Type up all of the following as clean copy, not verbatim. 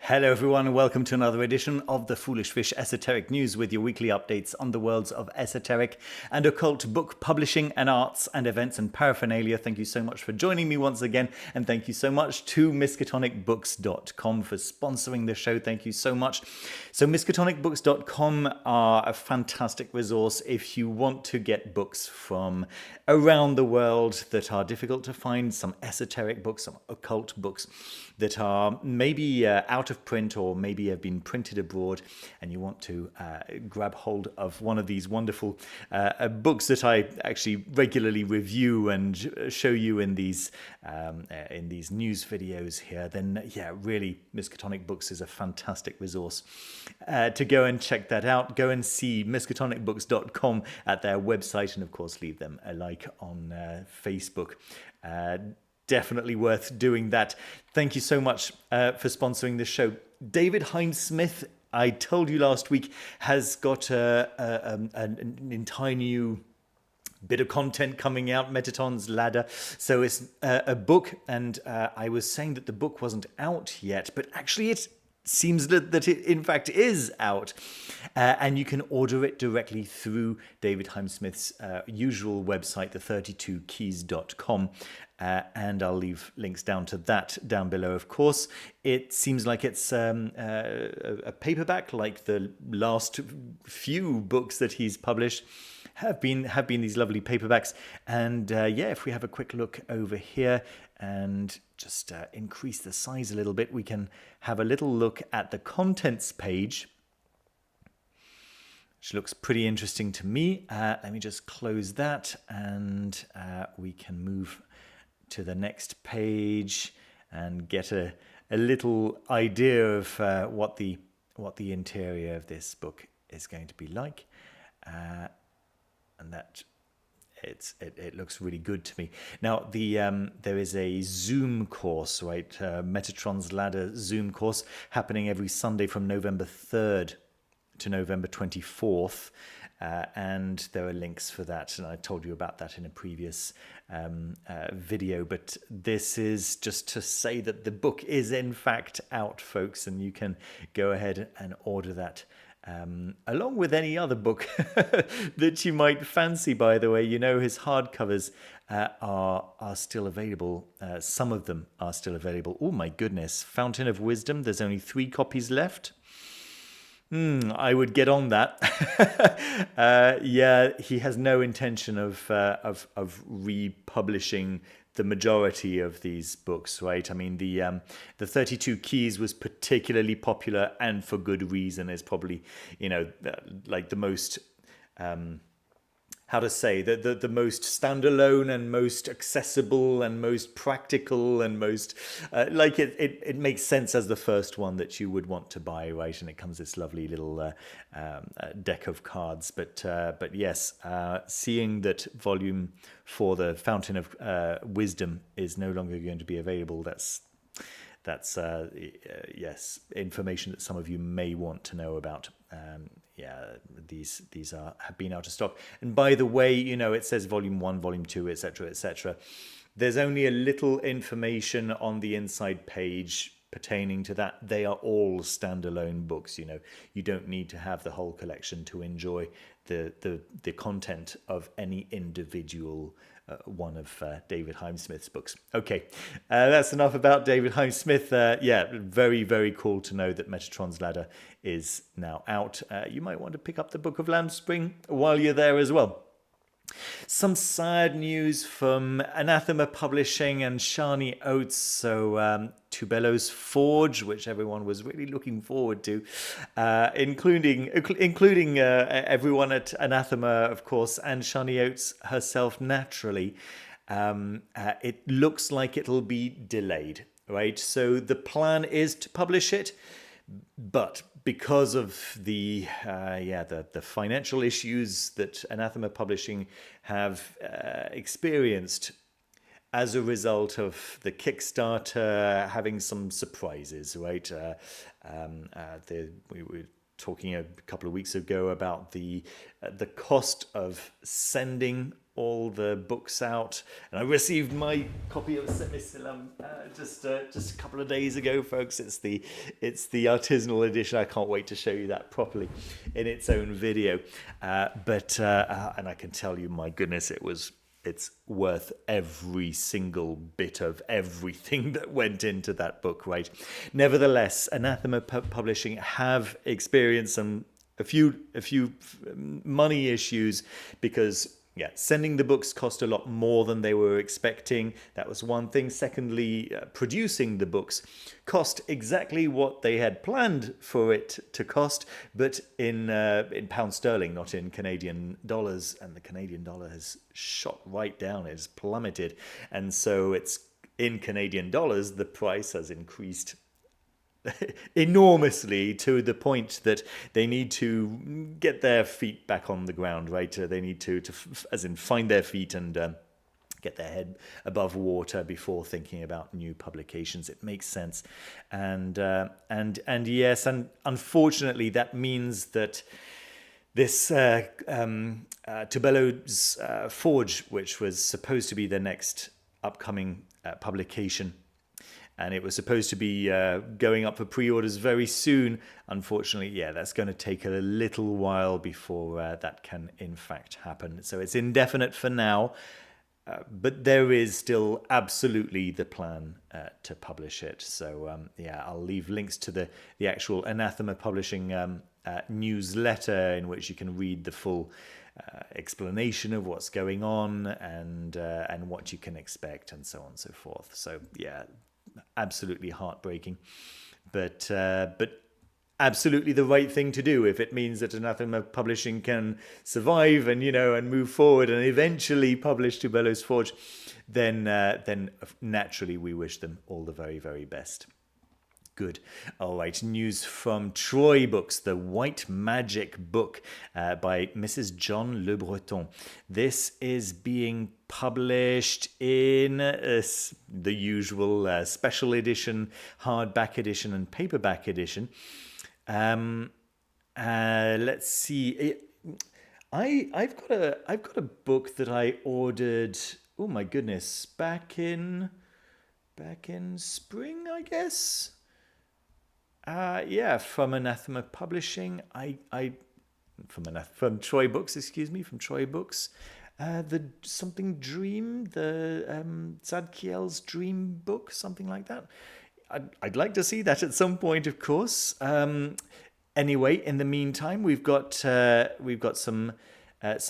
Hello everyone and welcome to another edition of the Foolish Fish Esoteric News with your weekly updates on the worlds of esoteric and occult book publishing and arts and events and paraphernalia. Thank you so much for joining me once again, and thank you so much to miskatonicbooks.com for sponsoring the show. Thank you so much. So miskatonicbooks.com are a fantastic resource if you want to get books from around the world that are difficult to find, some esoteric books, some occult books that are maybe out of print or maybe have been printed abroad, and you want to grab hold of one of these wonderful books that I actually regularly review and show you in these news videos here, then yeah, really Miskatonic Books is a fantastic resource to go and check that out. Go and see miskatonicbooks.com at their website, and of course leave them a like on Facebook. Definitely worth doing that. Thank you so much for sponsoring this show. David Hines-Smith, I told you last week, has got an entire new bit of content coming out, Metatron's Ladder. So it's a book, and I was saying that the book wasn't out yet, but actually it seems that it in fact is out, and you can order it directly through David Hines-Smith's usual website, the32keys.com, and I'll leave links down to that down below, of course. It seems like it's a paperback, like the last few books that he's published have been these lovely paperbacks. And yeah, if we have a quick look over here and just increase the size a little bit, we can have a little look at the contents page, which looks pretty interesting to me. Let me just close that, and we can move to the next page and get a little idea of what the interior of this book is going to be like, and that it looks really good to me. Now there is a Zoom course, right? Metatron's Ladder Zoom course happening every Sunday from November 3rd to November 24th. And there are links for that, and I told you about that in a previous video, but this is just to say that the book is in fact out, folks, and you can go ahead and order that along with any other book that you might fancy. By the way, you know, his hardcovers are still available. Some of them are still available. Oh my goodness, Fountain of Wisdom, there's only 3 copies left. I would get on that. Yeah, he has no intention of republishing the majority of these books, right? I mean, the 32 Keys was particularly popular, and for good reason. Is probably, you know, like the most how to say, the most standalone and most accessible and most practical and most like it makes sense as the first one that you would want to buy, right? And it comes this lovely little deck of cards. But yes, seeing that volume 4, the Fountain of Wisdom, is no longer going to be available, that's yes, information that some of you may want to know about. Yeah, these have been out of stock. And by the way, you know, it says volume 1, volume 2, etc., etc. There's only a little information on the inside page pertaining to that. They are all standalone books. You know, you don't need to have the whole collection to enjoy the content of any individual one of David Hines-Smith's books. Okay, that's enough about David Hines-Smith. Yeah, very, very cool to know that Metatron's Ladder is now out. You might want to pick up the Book of Lamb Spring while you're there as well. Some sad news from Anathema Publishing and Shani Oates. So Tubelo's Forge, which everyone was really looking forward to, including everyone at Anathema, of course, and Shani Oates herself, naturally. It looks like it'll be delayed, right? So the plan is to publish it, but because of the financial issues that Anathema Publishing have experienced as a result of the Kickstarter having some surprises, right? We were talking a couple of weeks ago about the cost of sending all the books out, and I received my copy of Set Mystilam just a couple of days ago, folks. It's the artisanal edition. I can't wait to show you that properly in its own video. But and I can tell you, my goodness, it's worth every single bit of everything that went into that book, right? Nevertheless, Anathema Publishing have experienced a few money issues because sending the books cost a lot more than they were expecting. That was one thing. Secondly, producing the books cost exactly what they had planned for it to cost, but in pound sterling, not in Canadian dollars. And the Canadian dollar has shot right down, it's plummeted. And so it's in Canadian dollars, the price has increased enormously, to the point that they need to get their feet back on the ground, right? They need to as in find their feet and get their head above water before thinking about new publications. It makes sense, and yes, and unfortunately that means that this Tubelo's Forge, which was supposed to be the next upcoming publication, and it was supposed to be going up for pre-orders very soon. Unfortunately, that's going to take a little while before that can in fact happen. So it's indefinite for now, but there is still absolutely the plan to publish it. So I'll leave links to the actual Anathema Publishing newsletter, in which you can read the full explanation of what's going on and what you can expect and so on and so forth. So absolutely heartbreaking, but absolutely the right thing to do if it means that Anathema Publishing can survive and and move forward and eventually publish Tubelo's Forge. Then naturally we wish them all the very, very best. Good. All right. News from Troy Books, the White Magic book by Mrs. John Le Breton. This is being published in the usual special edition, hardback edition, and paperback edition. Let's see. I've got a book that I ordered. Oh my goodness! Back in spring, I guess. From Anathema Publishing. From Troy Books, from Troy Books. The Zadkiel's Dream book, something like that. I'd like to see that at some point, of course. Anyway, in the meantime, we've got some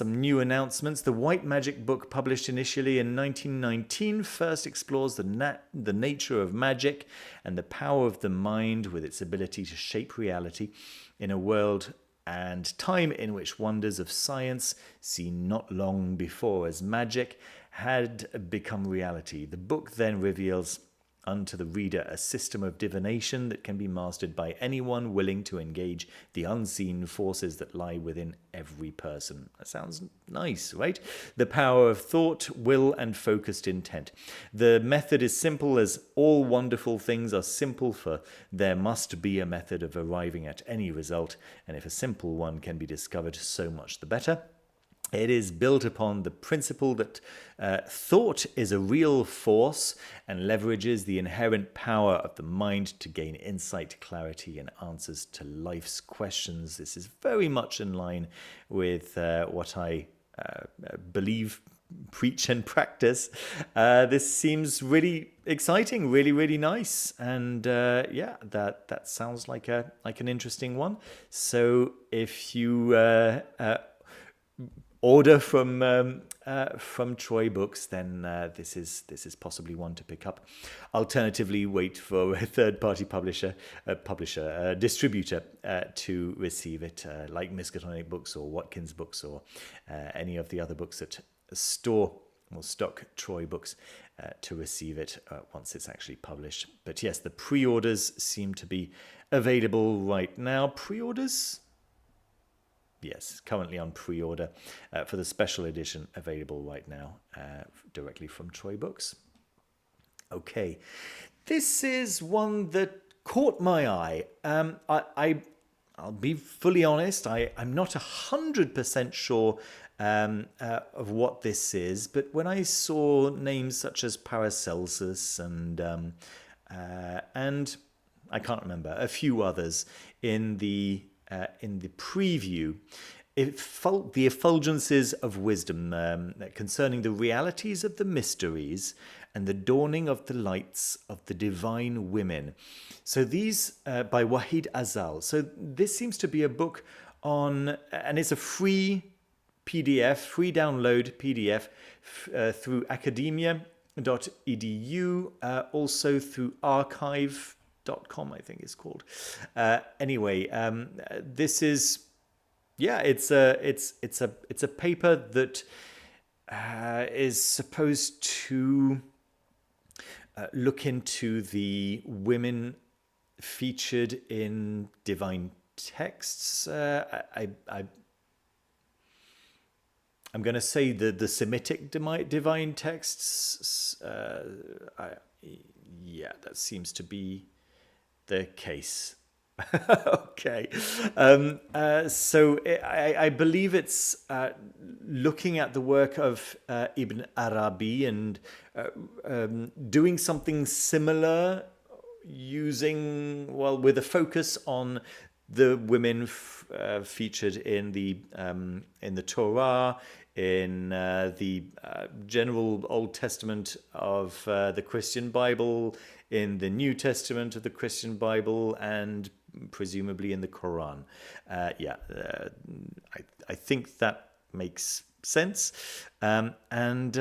new announcements. The White Magic book, published initially in 1919, first explores the nature of magic and the power of the mind with its ability to shape reality in a world and time in which wonders of science, seen not long before as magic, had become reality. The book then reveals unto the reader a system of divination that can be mastered by anyone willing to engage the unseen forces that lie within every person. That sounds nice, right? The power of thought, will, and focused intent. The method is simple, as all wonderful things are simple, for there must be a method of arriving at any result, and if a simple one can be discovered, so much the better. It is built upon the principle that thought is a real force and leverages the inherent power of the mind to gain insight, clarity, and answers to life's questions. This is very much in line with what I believe, preach, and practice. This seems really exciting, really, really nice, and that sounds like an interesting one. So if you order from Troy Books, then this is possibly one to pick up. Alternatively, wait for a third-party distributor to receive it, like Miskatonic Books or Watkins Books or any of the other books that stock Troy Books, to receive it once it's actually published. But yes, the pre-orders seem to be available right now. Pre-orders? Yes, currently on pre-order for the special edition, available right now directly from Troy Books. Okay, this is one that caught my eye. I'll be fully honest, I'm not 100% sure of what this is, but when I saw names such as Paracelsus and I can't remember, a few others in the preview, the Effulgences of Wisdom, concerning the realities of the mysteries and the dawning of the lights of the divine women. So these by Wahid Azal. So this seems to be a book on, and it's a free PDF, free download PDF through academia.edu, also through archive.com, I think it's called. Anyway, this is, yeah, it's a paper that is supposed to look into the women featured in divine texts. I'm going to say the Semitic divine texts. Yeah, that seems to be the case. Okay. So I believe it's looking at the work of Ibn Arabi and doing something similar, with a focus on the women featured in the Torah, in the general Old Testament of the Christian Bible, in the New Testament of the Christian Bible, and presumably in the Quran. I think that makes sense. And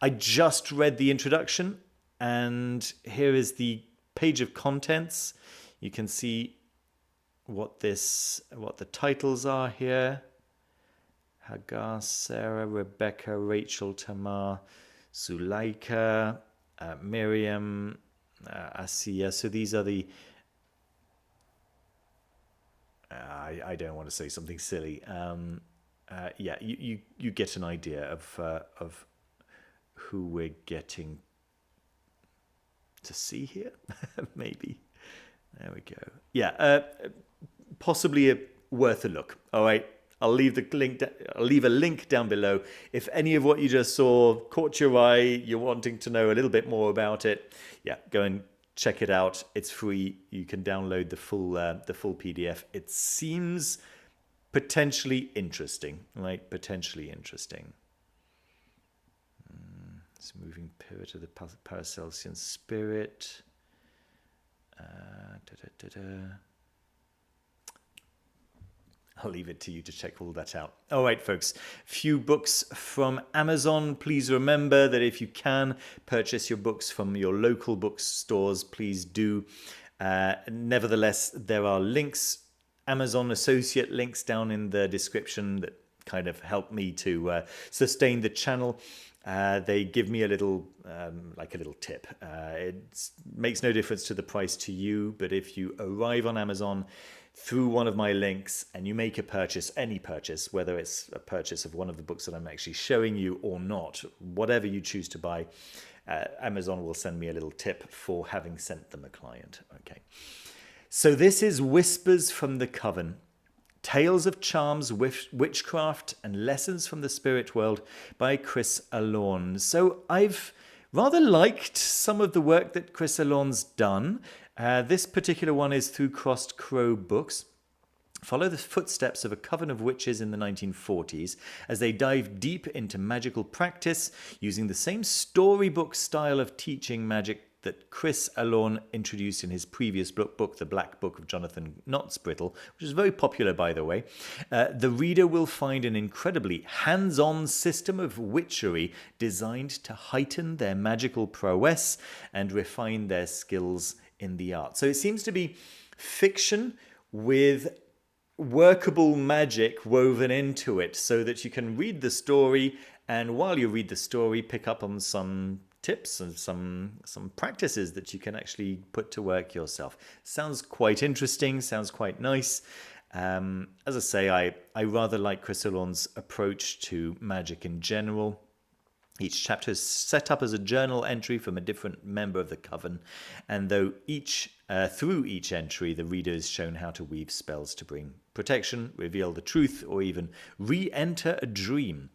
I just read the introduction, and here is the page of contents. You can see what the titles are here. Hagar, Sarah, Rebecca, Rachel, Tamar, Zuleika, Miriam, Asiya. So these are the... I don't want to say something silly. You get an idea of who we're getting to see here. Maybe. There we go. Yeah, possibly worth a look. All right. I'll leave a link down below. If any of what you just saw caught your eye, you're wanting to know a little bit more about it, yeah, go and check it out. It's free. You can download the full PDF. It seems potentially interesting, right? Potentially interesting. It's moving pivot of the Paracelsian spirit. I'll leave it to you to check all that out. All right, folks, few books from Amazon. Please remember that if you can purchase your books from your local bookstores, please do. Nevertheless, there are links, Amazon associate links down in the description that kind of help me to sustain the channel. They give me a little tip. It makes no difference to the price to you, but if you arrive on Amazon through one of my links and you make a purchase, any purchase, whether it's a purchase of one of the books that I'm actually showing you or not, whatever you choose to buy, Amazon will send me a little tip for having sent them a client. Okay. So this is Whispers from the Coven. Tales of Charms, Witchcraft, and Lessons from the Spirit World by Chris Alorn. So I've rather liked some of the work that Chris Alorn's done. This particular one is through Crossed Crow Books. Follow the footsteps of a coven of witches in the 1940s as they dive deep into magical practice using the same storybook style of teaching magic that Chris Alorn introduced in his previous book, The Black Book of Jonathan Knotsbrittle, which is very popular, by the way. The reader will find an incredibly hands-on system of witchery designed to heighten their magical prowess and refine their skills in the art. So it seems to be fiction with workable magic woven into it so that you can read the story, and while you read the story, pick up on some tips and some practices that you can actually put to work yourself. Sounds quite interesting, sounds quite nice. As I say, I rather like Chris Alorn's approach to magic in general. Each chapter is set up as a journal entry from a different member of the Coven, and through each entry, the reader is shown how to weave spells to bring protection, reveal the truth, or even re-enter a dream.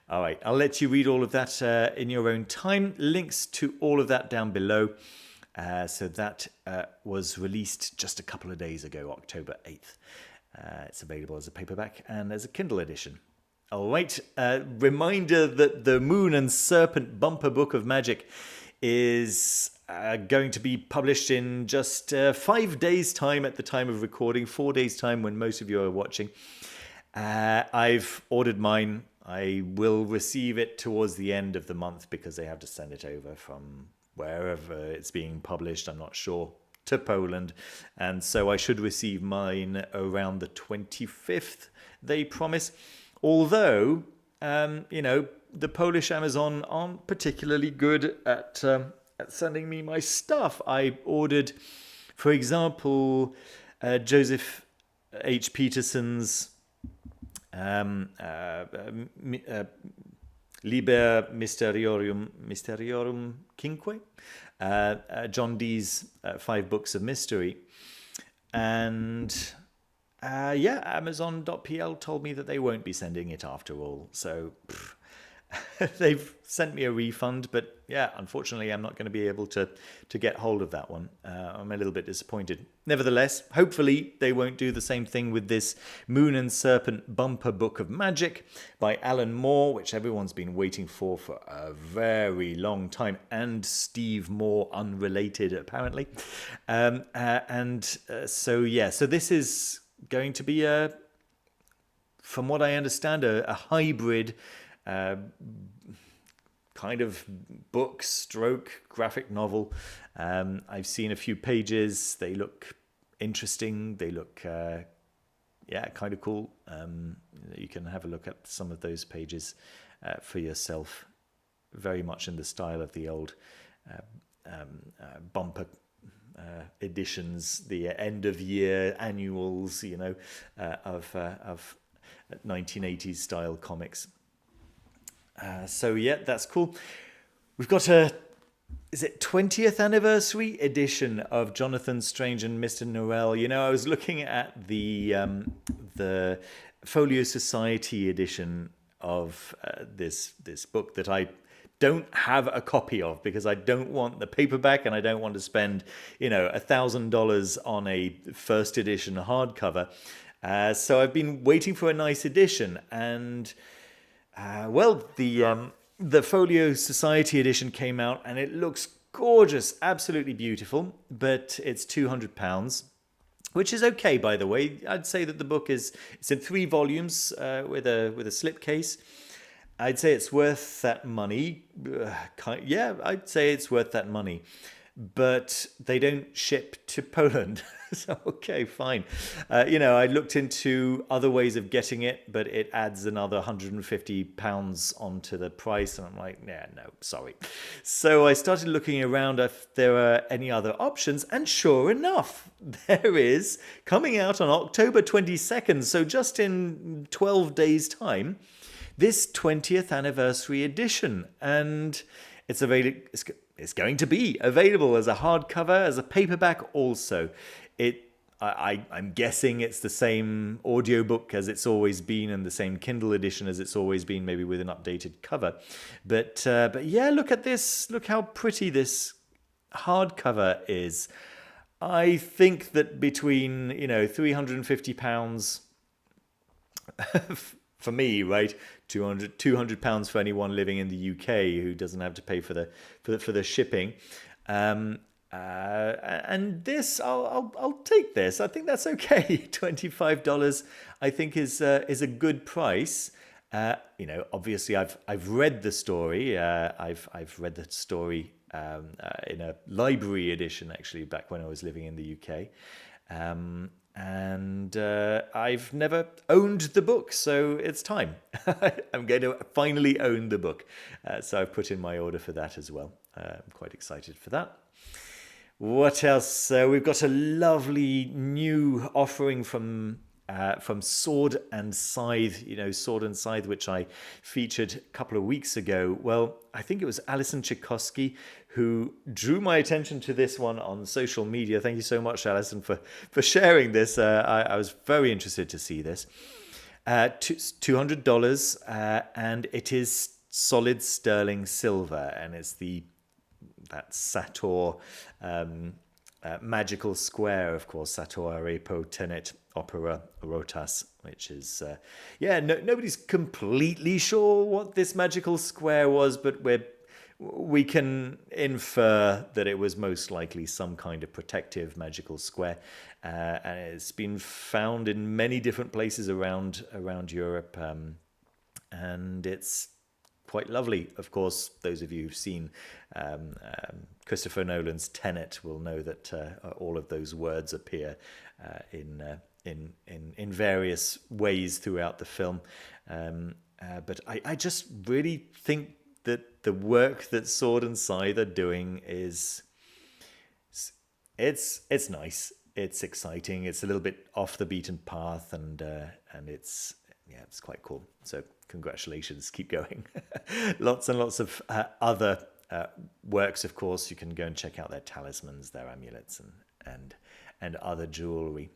All right, I'll let you read all of that in your own time. Links to all of that down below. So that was released just a couple of days ago, October 8th. It's available as a paperback and as a Kindle edition. All right, reminder that the Moon and Serpent bumper book of magic is going to be published in just 5 days' time at the time of recording, 4 days' time when most of you are watching. I've ordered mine. I will receive it towards the end of the month because they have to send it over from wherever it's being published, I'm not sure, to Poland. And so I should receive mine around the 25th, they promise. Although, the Polish Amazon aren't particularly good at sending me my stuff. I ordered, for example, Joseph H. Peterson's Liber Mysteriorum Cinque, John Dee's 5 books of mystery. And Amazon.pl told me that they won't be sending it after all. So they've sent me a refund, but unfortunately I'm not going to be able to get hold of that one. I'm a little bit disappointed. Nevertheless, hopefully they won't do the same thing with this Moon and Serpent bumper book of magic by Alan Moore, which everyone's been waiting for a very long time, and Steve Moore unrelated apparently. So this is going to be from what I understand, a hybrid kind of book stroke graphic novel. I've seen a few pages. They look interesting. They look kind of cool. You can have a look at some of those pages for yourself. Very much in the style of the old bumper editions, the end of year annuals, of 1980s style comics. That's cool. We've got is it 20th anniversary edition of Jonathan Strange and Mr. Norrell. I was looking at the Folio Society edition of this book that I don't have a copy of because I don't want the paperback and I don't want to spend $1,000 on a first edition hardcover. So I've been waiting for a nice edition, and the Folio Society edition came out and it looks gorgeous, absolutely beautiful, but it's £200, which is okay, by the way. I'd say that the book it's in 3 volumes with a slipcase. I'd say it's worth that money. I'd say it's worth that money. But they don't ship to Poland. So, okay, fine. I looked into other ways of getting it, but it adds another £150 onto the price. And I'm like, no, sorry. So I started looking around if there are any other options. And sure enough, there is, coming out on October 22nd. So just in 12 days' time, this 20th anniversary edition. And it's available. It's going to be available as a hardcover, as a paperback also. I'm guessing it's the same audiobook as it's always been and the same Kindle edition as it's always been, maybe with an updated cover. But look at this. Look how pretty this hardcover is. I think that between, £350 for me, right? £200 for anyone living in the UK who doesn't have to pay for the shipping. And this, I'll take this. I think that's okay. $25, I think, is a good price. Obviously, I've read the story. I've read the story in a library edition, actually, back when I was living in the UK. And I've never owned the book, so it's time. I'm going to finally own the book. So I've put in my order for that as well. I'm quite excited for that. What else? We've got a lovely new offering from from Sword and Scythe, Sword and Scythe, which I featured a couple of weeks ago. Well, I think it was Alison Tchaikovsky who drew my attention to this one on social media. Thank you so much, Alison, for sharing this. I was very interested to see this. $200, and it is solid sterling silver, and it's that Sator magical square, of course, Sator repo tenet opera rotas, which is nobody's completely sure what this magical square was, but we can infer that it was most likely some kind of protective magical square, and it's been found in many different places around Europe, and it's quite lovely. Of course, those of you who've seen Christopher Nolan's Tenet will know that all of those words appear in various ways throughout the film. But I just really think that the work that Sword and Scythe are doing it's nice, it's exciting, it's a little bit off the beaten path, and it's quite cool. So congratulations, keep going. Lots and lots of other works, of course. You can go and check out their talismans, their amulets, and other jewelry.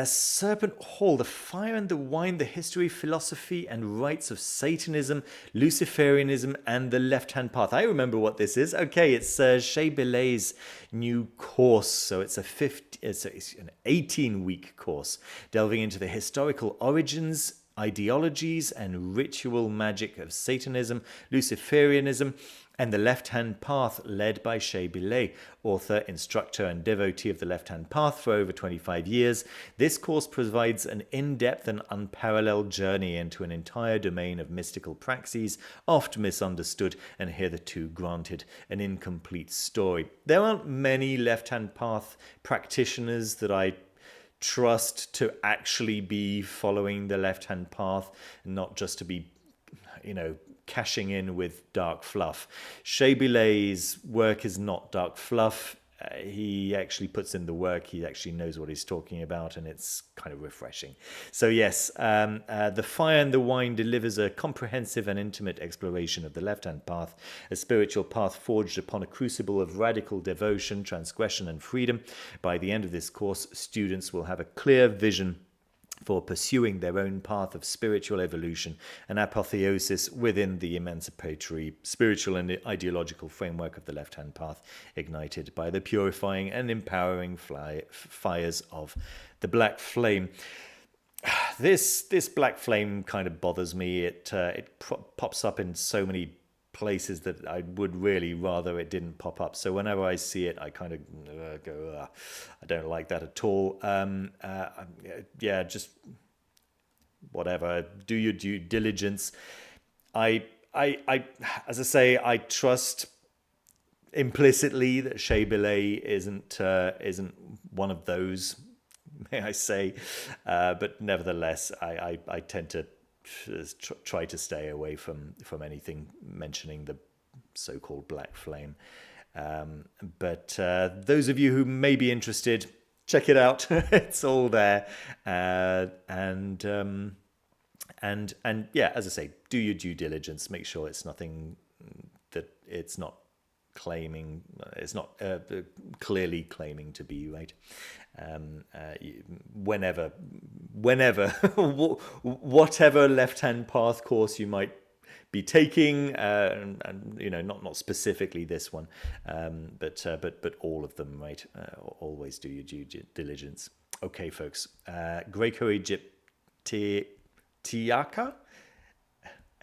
Serpent Hall, the Fire and the Wine, the History, Philosophy and Rites of Satanism, Luciferianism and the Left-Hand Path. I remember what this is. Okay, it's Shea Bilé's new course. So it's it's an 18-week course delving into the historical origins, ideologies and ritual magic of Satanism, Luciferianism, and the Left-Hand Path, led by Shea Bilé, author, instructor, and devotee of the Left-Hand Path for over 25 years. This course provides an in-depth and unparalleled journey into an entire domain of mystical praxis, oft misunderstood and hitherto granted an incomplete story. There aren't many Left-Hand Path practitioners that I trust to actually be following the Left-Hand Path, not just to be, cashing in with dark fluff. Shea Bilé's work is not dark fluff. He actually puts in the work. He actually knows what he's talking about, and it's kind of refreshing. So yes, The Fire and the Wine delivers a comprehensive and intimate exploration of the Left-Hand Path, a spiritual path forged upon a crucible of radical devotion, transgression, and freedom. By the end of this course, students will have a clear vision for pursuing their own path of spiritual evolution and apotheosis within the emancipatory spiritual and ideological framework of the Left-Hand Path, ignited by the purifying and empowering fires of the Black Flame. This Black Flame kind of bothers me. It pops up in so many places that I would really rather it didn't pop up. So whenever I see it, I kind of go, I don't like that at all. Just whatever. Do your due diligence. I as I say, I trust implicitly that Shea Bilé isn't one of those, may I say, but nevertheless, I tend to try to stay away from anything mentioning the so-called Black Flame. But those of you who may be interested, check it out. It's all there. And as I say, do your due diligence. Make sure it's nothing that it's not claiming. It's not clearly claiming to be, right. Whenever whatever Left-Hand Path course you might be taking, and not specifically this one, but all of them, right. Always do your due diligence. Okay, folks. Graeco-Egyptian.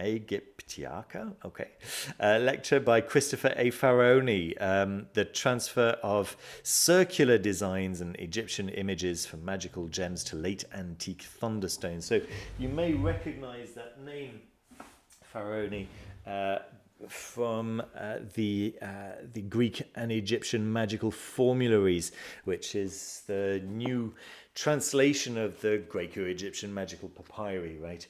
Egyptiaca, okay. Lecture by Christopher A. Faraone, the transfer of circular designs and Egyptian images from magical gems to late antique thunderstones. So you may recognize that name, Faraone, from the Greek and Egyptian magical formularies, which is the new translation of the Graeco-Egyptian magical papyri, right?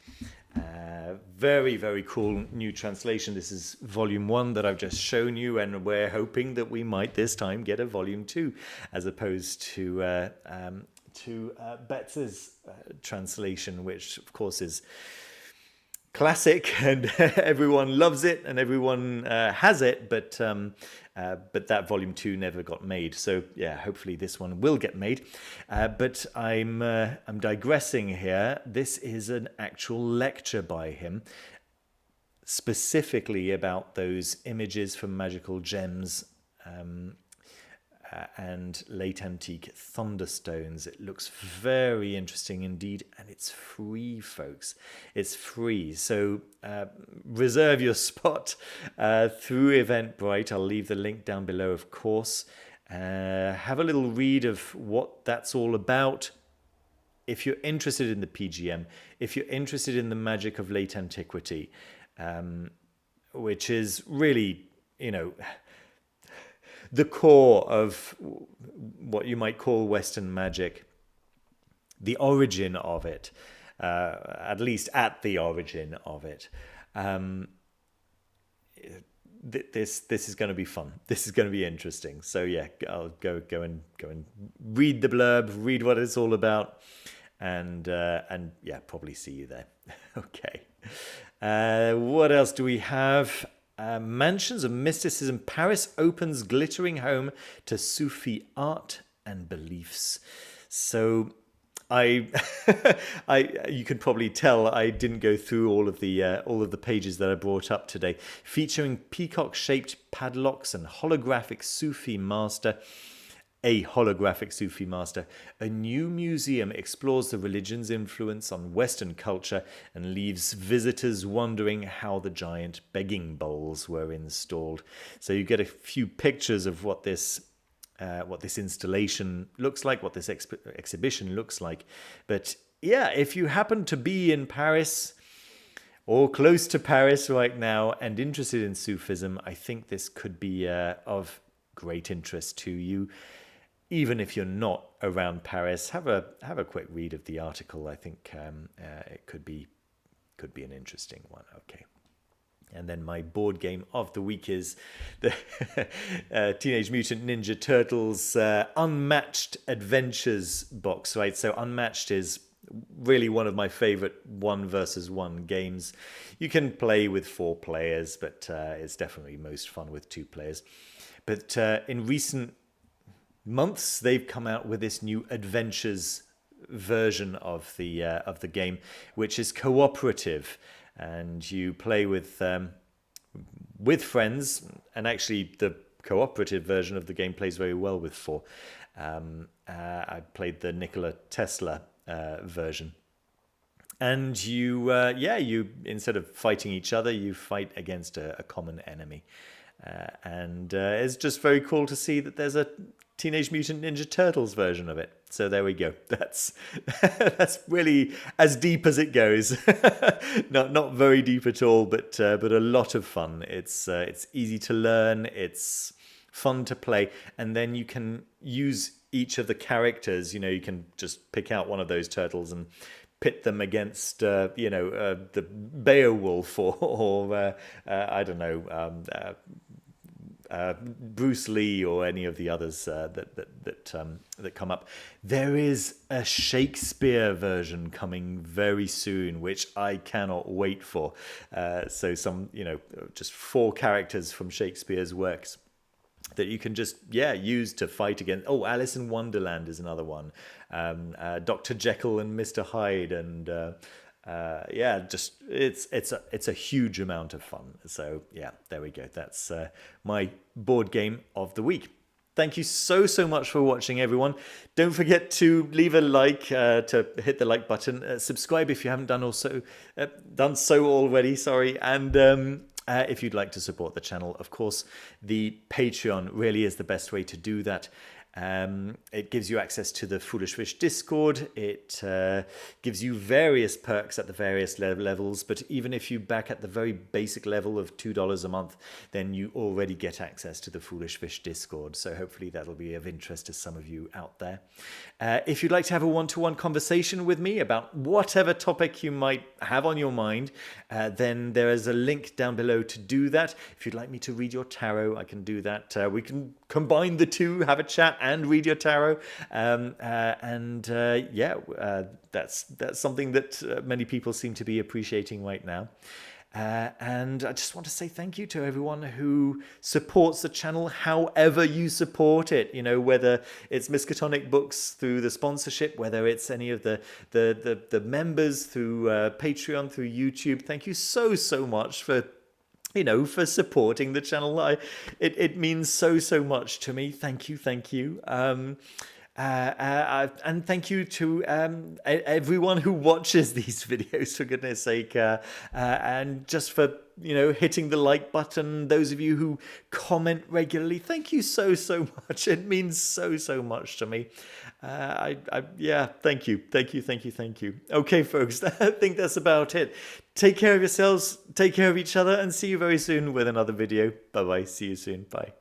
Very, very cool new translation. This is volume 1 that I've just shown you, and we're hoping that we might this time get a volume 2, as opposed to to Betts's translation, which of course is classic and everyone loves it and everyone has it, but that volume 2 never got made. So yeah, hopefully this one will get made. But I'm digressing here. This is an actual lecture by him, specifically about those images from magical gems and late antique thunderstones. It looks very interesting indeed, and it's free, folks. It's free, so reserve your spot through Eventbrite. I'll leave the link down below, of course. Have a little read of what that's all about. If you're interested in the PGM, if you're interested in the magic of late antiquity, which is really, the core of what you might call Western magic, the origin of it, at least at the origin of it. This is going to be fun. This is going to be interesting. So yeah, I'll go and read the blurb, read what it's all about, and yeah, probably see you there. Okay. What else do we have? Mansions of Mysticism. Paris opens glittering home to Sufi art and beliefs. So you can probably tell I didn't go through all of the pages that I brought up today, featuring peacock-shaped padlocks and holographic Sufi master. A holographic Sufi master. A new museum explores the religion's influence on Western culture and leaves visitors wondering how the giant begging bowls were installed. So you get a few pictures of what this installation looks like, what this exhibition looks like. But yeah, if you happen to be in Paris or close to Paris right now and interested in Sufism, I think this could be of great interest to you. Even if you're not around Paris, have a quick read of the article. I think it could be an interesting one. Okay. And then my board game of the week is the Teenage Mutant Ninja Turtles Unmatched Adventures box, right? So Unmatched is really one of my favorite 1 versus 1 games. You can play with 4 players, but it's definitely most fun with 2 players. But in recent months, they've come out with this new adventures version of the game, which is cooperative, and you play with friends. And actually, the cooperative version of the game plays very well with 4. I played the Nikola Tesla version, and you instead of fighting each other, you fight against a common enemy, and it's just very cool to see that there's a Teenage Mutant Ninja Turtles version of it. So there we go. That's really as deep as it goes. not very deep at all, but a lot of fun. It's easy to learn. It's fun to play, and then you can use each of the characters. You can just pick out one of those turtles and pit them against the Beowulf or I don't know. Bruce Lee or any of the others that come up. There is a Shakespeare version coming very soon, which I cannot wait for. So some, just 4 characters from Shakespeare's works that you can just use to fight against. Oh, Alice in Wonderland is another one. Dr. Jekyll and Mr. Hyde, and it's a huge amount of fun. So yeah, there we go. That's my board game of the week. Thank you so much for watching, everyone. Don't forget to leave a like, to hit the like button. Subscribe if you haven't done so already. Sorry, and if you'd like to support the channel, of course, the Patreon really is the best way to do that. It gives you access to the Foolish Fish Discord. It gives you various perks at the various levels, but even if you back at the very basic level of $2 a month, then you already get access to the Foolish Fish Discord. So hopefully that'll be of interest to some of you out there. If you'd like to have a one-to-one conversation with me about whatever topic you might have on your mind, then there is a link down below to do that. If you'd like me to read your tarot, I can do that. We can combine the two, have a chat and read your tarot. That's something that many people seem to be appreciating right now. And I just want to say thank you to everyone who supports the channel, however you support it. You know, whether it's Miskatonic Books through the sponsorship, whether it's any of the members through Patreon, through YouTube. Thank you so much for supporting the channel. It means so much to me. Thank you. And thank you to everyone who watches these videos, for goodness sake, and just for hitting the like button. Those of you who comment regularly, thank you so much. It means so much to me. Thank you. Okay, folks, I think that's about it. Take care of yourselves, take care of each other, and see you very soon with another video. Bye bye. See you soon. Bye.